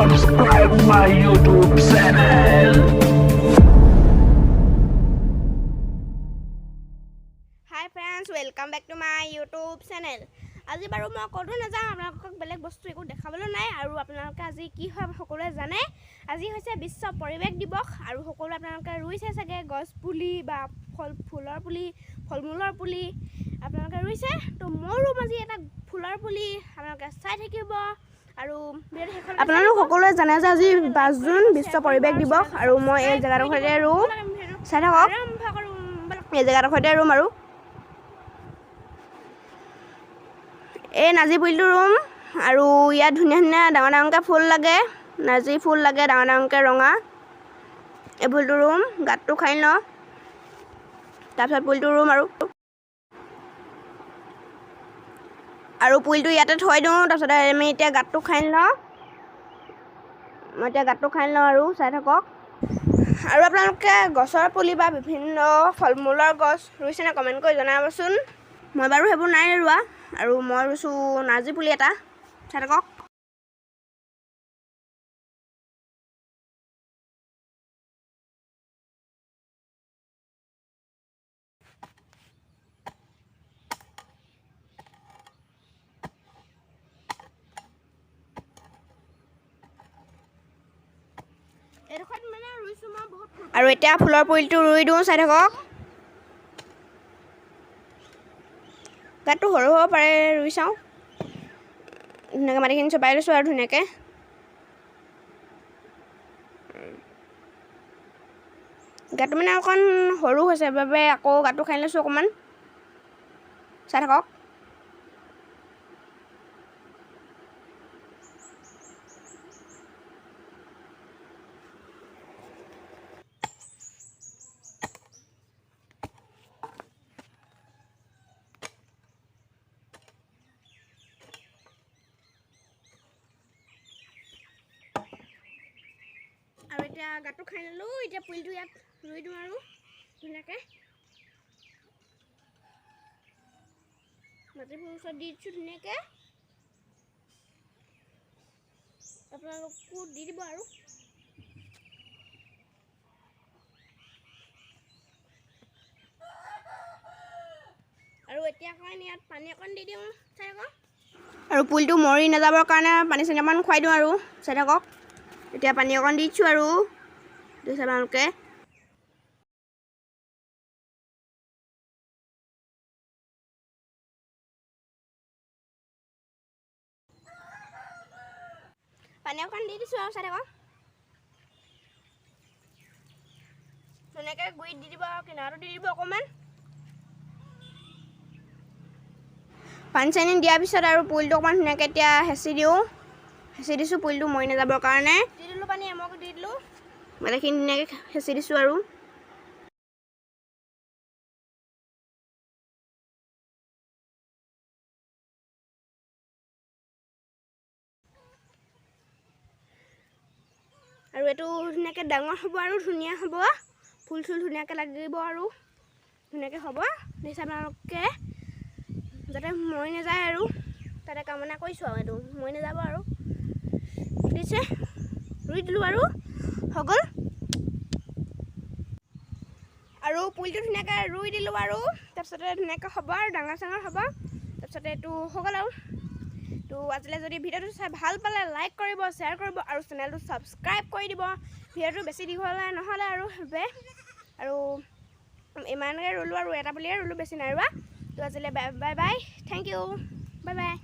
subscribe my YouTube channel. Hi friends, welcome back to my YouTube channel. আজি বাৰু মই ক'তো নাযাওঁ, আপোনালোকক বেলেগ বস্তু একো দেখাবলৈ নাই আৰু আপোনালোকে আজি কি হয় সকলোৱে জানে। আজি হৈছে বিশ্ব পৰিৱেশ দিৱস আৰু সকলোৱে আপোনালোকে ৰুইছে চাগে গছ পুলি বা ফুলৰ পুলি, ফলমূলৰ পুলি আপোনালোকে ৰুইছে। তো মই ৰুম আজি এটা ফুলৰ পুলি, আপোনালোকে চাই থাকিব। আৰু আপোনালোক সকলোৱে জানে যে আজি 5 জুন বিশ্ব পৰিৱেশ দিৱস আৰু মই এই জেগাডোখৰতে ৰুম, চাই থাকক। এই জেগাডোখৰতে ৰুম আৰু এই নাৰ্জী পুলিটো ৰুম আৰু ইয়াত ধুনীয়া ধুনীয়া ডাঙৰ ডাঙৰকৈ ফুল লাগে, নাৰ্জী ফুল লাগে ডাঙৰ ডাঙৰকৈ ৰঙা। এই ফুলটো ৰুম, গাঁতটো খাই লওঁ, তাৰপিছত পুলিটো ৰুম আৰু পুলিটো ইয়াতে থৈ দিওঁ। তাৰপিছত আমি এতিয়া গাঁতটো খাই লওঁ, মই এতিয়া গাঁতটো খাই লওঁ আৰু চাই থাকক। আৰু আপোনালোকে গছৰ পুলি বা বিভিন্ন ফল মূলৰ গছ ৰুইছেনে কমেণ্ট কৰি জনাবচোন। মই বাৰু সেইবোৰ নাই ৰোৱা আৰু মই ৰুইছোঁ নাৰ্জী পুলি এটা, চাই থাকক। আৰু এতিয়া ফুলৰ পুলিটো ৰুই দিওঁ, চাই থাকক। গাঁতটো সৰু হ'ব পাৰে, ৰুই চাওঁ। ধুনীয়াকৈ মাটিখিনি চপাই লৈছোঁ আৰু ধুনীয়াকৈ গাঁতটো মানে অকণ সৰু হৈছে বাবে আকৌ গাঁতটো খাই লৈছোঁ অকণমান, চাই থাকক। আৰু এতিয়া গাঁতটো খাই ল'লোঁ, এতিয়া পুলিটো ইয়াত ৰুই দিওঁ আৰু ধুনীয়াকৈ মাটিবোৰ ওচৰত দি দিছোঁ ধুনীয়াকৈ। আপোনালোকো দি দিব আৰু এতিয়া অকণ ইয়াত পানী অকণ দি দিওঁ, চাই থাকক। আৰু পুলিটো মৰি নাযাবৰ কাৰণে পানী চানী অকণ খুৱাই দিওঁ আৰু চাই থাকক। এতিয়া পানী অকণ দি দিছোঁ আৰু দিছে আপোনালোকে। পানী অকণ দি দিছোঁ আৰু চাই থাকক। ধুনীয়াকৈ গুৰিত দি দিব আৰু কিনাৰতো দি দিব অকণমান। পানী চানী দিয়াৰ পিছত আৰু পুলিটো অকণমান ধুনীয়াকৈ এতিয়া হেঁচি দিছোঁ পুলিটো মৰি নাযাবৰ কাৰণে। দি দিলোঁ পানী, এমক দি দিলোঁ, মাটিখিনি ধুনীয়াকৈ হেঁচি দিছোঁ আৰু এইটো ধুনীয়াকৈ ডাঙৰ হ'ব আৰু ধুনীয়া হ'ব, ফুল চুল ধুনীয়াকৈ লাগিব আৰু ধুনীয়াকৈ হ'ব। দেখিছে আপোনালোকে, যাতে মৰি নাযায় আৰু তাতে কামনা কৰিছোঁ আৰু এইটো মৰি নাযাব আৰু দিছে। ৰুই দিলোঁ আৰু হৈ গ'ল। আৰু পুলিটো ধুনীয়াকৈ ৰুই দিলোঁ আৰু তাৰপিছতে ধুনীয়াকৈ হ'ব আৰু ডাঙৰ চাঙৰ হ'ব। তাৰপিছতে এইটো হৈ গ'ল আৰু তো আজিলৈ যদি ভিডিঅ'টো চাই ভাল পালে লাইক কৰিব, শ্বেয়াৰ কৰিব আৰু চেনেলটো ছাবস্ক্ৰাইব কৰি দিব। ভিডিঅ'টো বেছি দীঘলে নহ'লে আৰু ইমানকৈ ৰুলোঁ আৰু এটা পুলিয়ে ৰুলোঁ, বেছি নাই ৰোৱা। তো আজিলৈ bye bye, thank U, bye bye.